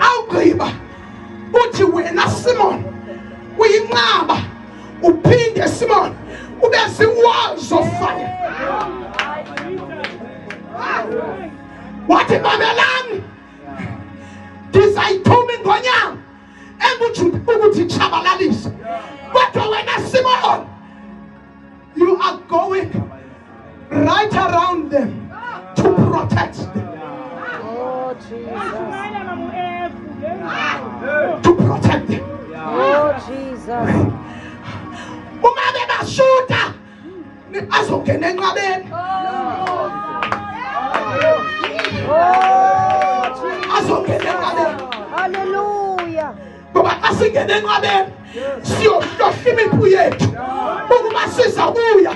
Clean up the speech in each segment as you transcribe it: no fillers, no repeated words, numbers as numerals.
awugqiba uthi wena Simon uyinqaba uphinde Simon ube zi-walls of fire. Wathi mamelani ndizayithuma ingonyama ukuthi itshabalalise, kodwa wena Simon you are going right around them to protect them. Oh, Jesus. To protect them. Oh, Jesus. Uma bebashuta azongena enqabeni. Azongena enqabeni. Hallelujah. Ngoba asingena enqabeni siyohlohla imiphu yethu ukuba sizabuya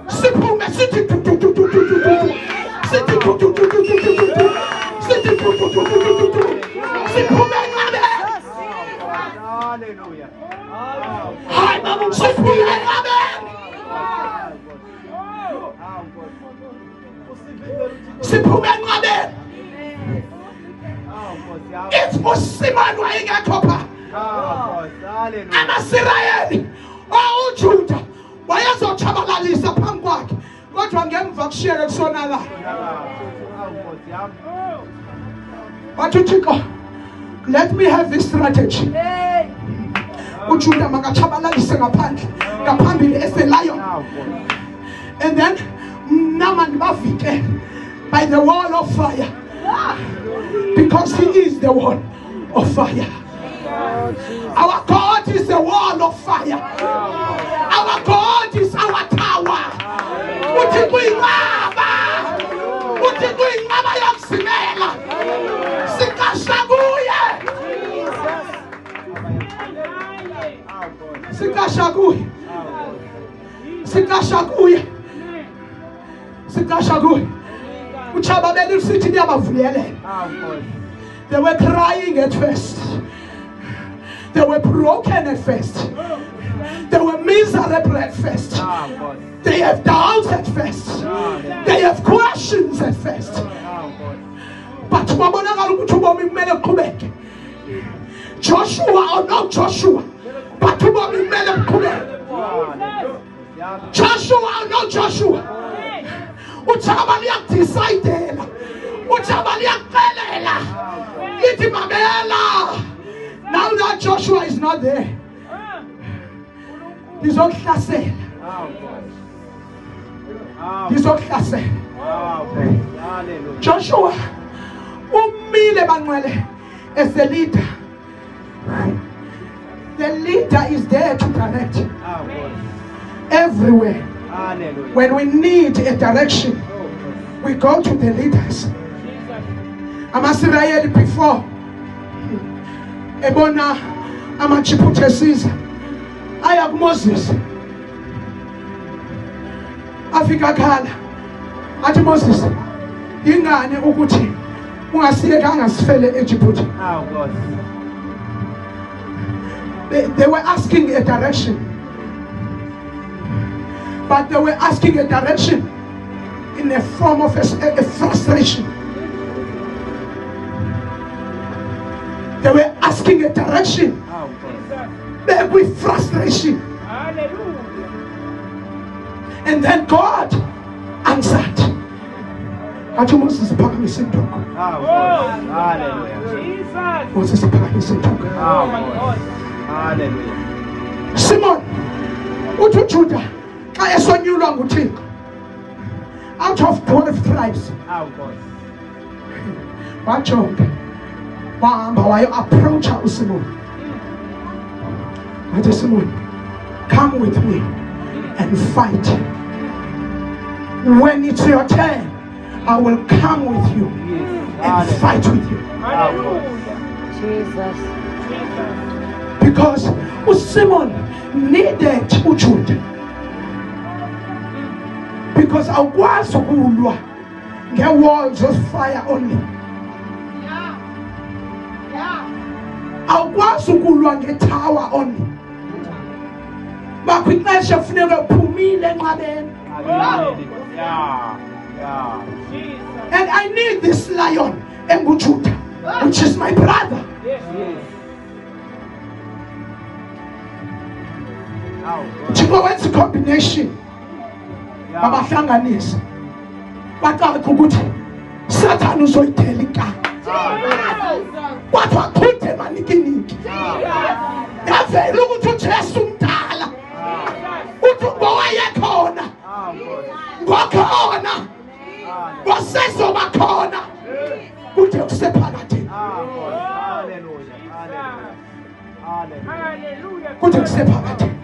siphume sithi sithi siphume enqabeni. Hallelujah. Hayi mama siphume enqabeni. Siphume enqabeni. If uSimon wayengekho pha amasirayeli uJuda wayezotshabalalisa phambi kwakhe, kodwa ngemva kushiyeke kusonakala. Wathi uThixo, let me have this strategy. uJuda makatshabalalise ngaphambili eselion, and then Naaman bavike by the wall of fire, because he is the wall of fire. Our God is the wall of fire. Our God is our tower. Uthi kuyinqaba yokusimela sikashakuye uchaba belusithi liyabavulela. They were crying at first. They were broken at first. They were miserable at first. They have doubts at first. They have questions at first. But Joshua or not Joshua, but Joshua or not Joshua, decided. Now that Joshua is not there, he's on Hlasel. He's on Hlasel. Joshua, umile banqwele as the leader. The leader is there to direct everywhere. When we need a direction, we go to the leaders. Amasirayeli before ebona amachipute siza aya kuMoses afika khala athi Moses ingane ukuthi ungasiyekanga sifele eJibouti. They were asking a direction, but they were asking a direction in the form of a frustration. They were asking a direction with frustration. And then God answered. Athi Moses phakamise intonga. Moses phakamise intonga. Simon uthi uJuda xa esonyulwa nguThixo out of 12 tribes, wajonga wahamba wayo-approacha uSimon. Wathi Simon, come with me and fight. When it's your turn, I will come with you and fight with you. Jesus. Because uSimon needed uJuda. Because awukwazi ukulwa nge-walls of fire only. Awukwazi ukulwa nge-tower only. Bakwixesha kufuneka uphumile enqabeni. And I need this lion enguJuda, which is my brother. Thixo wenza combination abahlanganisa baqala ukuthi Satan uzoyithela inkani kwathi waqhuthe manikiniki yavela ukuthi uJesu umdala uthi ngowayekhona ngokhona ngosezoba khona kude kusephakathi kude kusephakathi